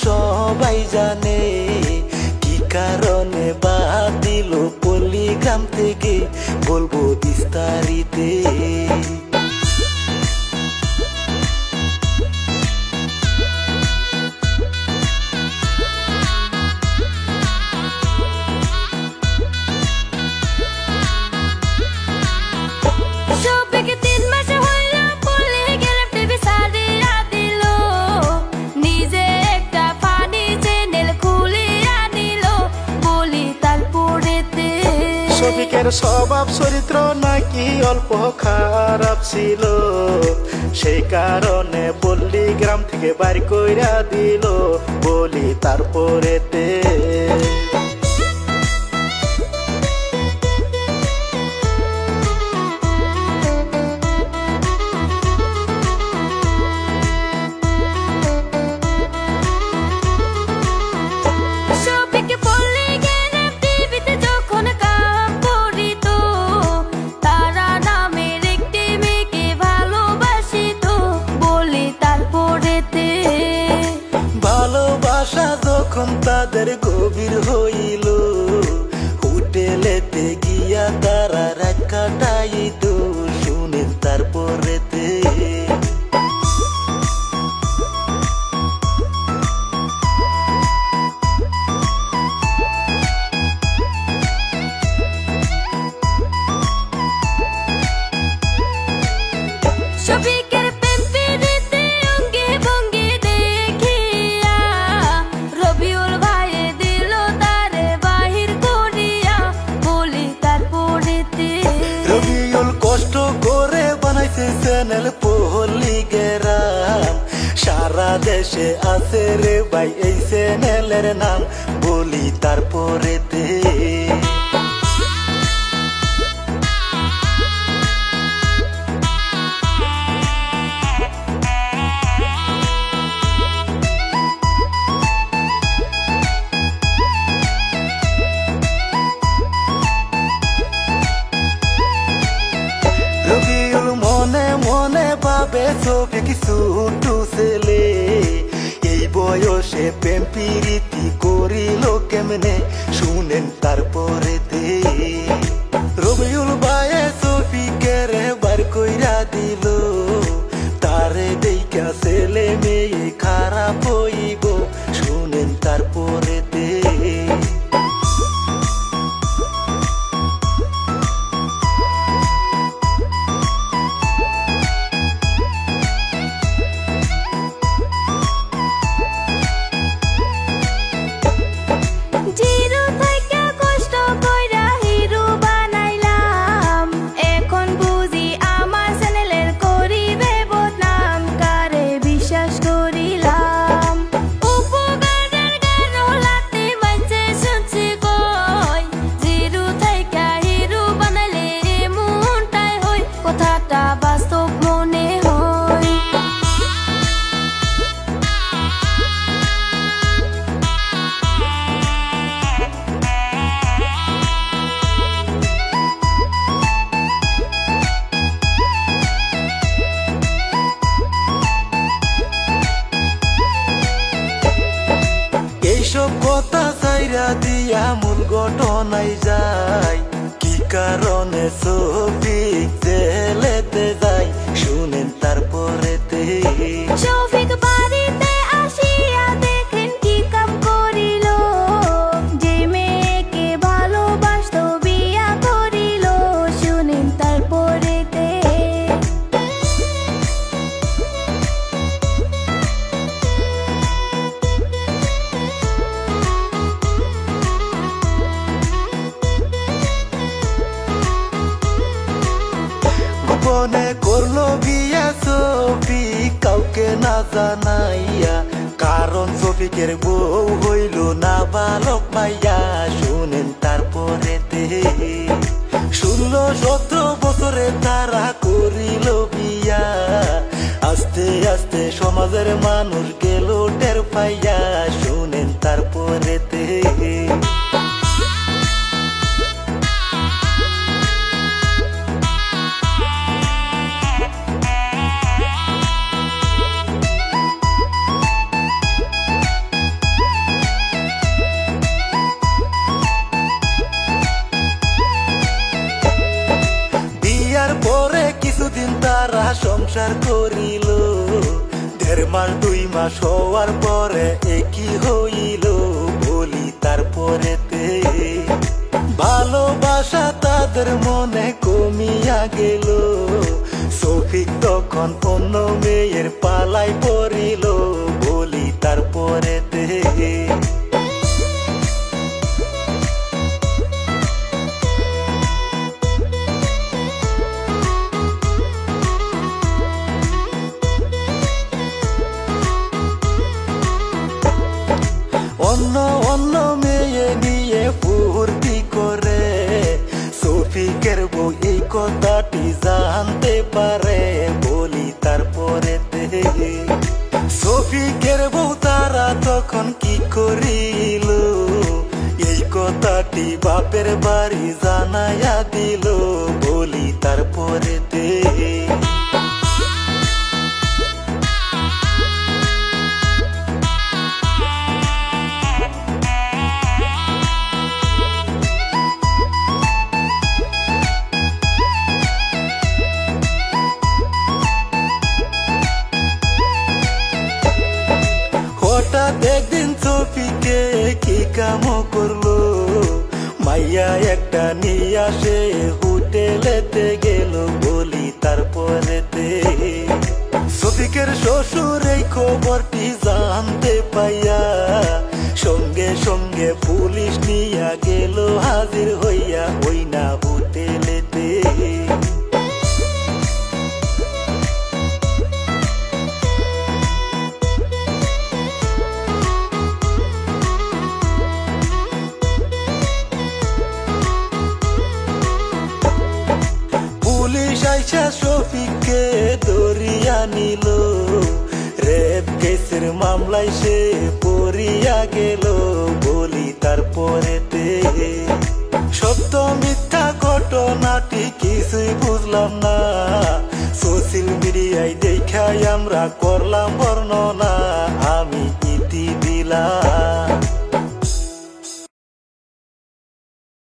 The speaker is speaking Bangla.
সবাই জানে কি কারণে বাদ দিল পল্লীগ্রাম থেকে, বলবো বিস্তারিতে। শফিকের স্বভাব চরিত্র নাকি অল্প খারাপ ছিল, সেই কারণে পল্লীগ্রাম থেকে বাড়ি কইরা দিল, বলি তারপরেতে। ভালোবাসা যখন তাদের গভীর হইল, হোটেলেতে গিয়া তারা রাত কাটাইত, শুনেন তারপরেতে। কষ্ট করে বানাইছে চ্যানেল পল্লীগ্রাম, সারা দেশে আছে রে ভাই এই চ্যানেলের নাম, বলি তারপরেতে। মনে মনে ভাবে শফিক ছোট ছেলে, এই বয়সে প্রেম প্রীতি করিল কেমনে, শুনেন তারপরেতে। রবিউল ভাইয়ে শফিকের বার কইরা দিল, তারে দেখা ছেলে মেয়ে খারাপ হইব, শুনেন তারপরেতে। এইসব কথা চাইরা দিয়া মূল ঘটনায় যায়, কি কারণে শফিক জেলেতে যায়, শুনেন তারপরেতে। শফিক বাড়িতে আসিয়া দেখেন কি কাম করিল, যে মেয়েকে ভালোবাসতো বিয়া করিল, শুনেন তারপরেতে। গোপনে করলো বিয়া শফিক কাউকে না জানাইয়া, কারণ শফিকের বউ হইল না বালক মাইয়া, শুনেন তারপরেতে। 16-17 বছরে তারা করিল বিয়া, আস্তে আস্তে সমাজের মানুষ গেল টের পাইয়া, শুনেন তারপরেতে। সংসার করিল 1.5 মাস 2 মাস হওয়ার পরে একই হইল বলি তারপরেতে ভালোবাসা তাদের মনে কমিয়া গেল শফিক তখন অন্য মেয়ের পালায় পড়িল বলি তারপরেতে অন্য অন্য মেয়ে নিয়ে ফুর্তি করে শফিকের বউ এই কথাটি জানতে পারে বলি তারপরেতে শফিকের বউ তারা তখন কি করিল এই কথাটি বাপের বাড়ি জানাইয়া দিল বলি তারপরেতে হঠাৎ একদিন শফিকে কি কাম করলো মাইয়া একটা নিয়ে আসে হোটেলেতে গেল বলি তারপরেতে শফিকের শ্বশুর এই খবরটি জানতে পাইয়া সঙ্গে সঙ্গে পুলিশ নিয়া গেল হাজির হইয়া ওই না হোটেলেতে পুলিশ আইসা শফিককে ধরিয়া নিল রেপ কেসের মামলায় সে পড়িয়া গেল বলি তারপরেতে সত্য মিথ্যা ঘটনাটি কিছুই বুঝলাম না সোশ্যাল মিডিয়ায় দেখাই আমরা করলাম বর্ণনা আমি ইতি দিলাম।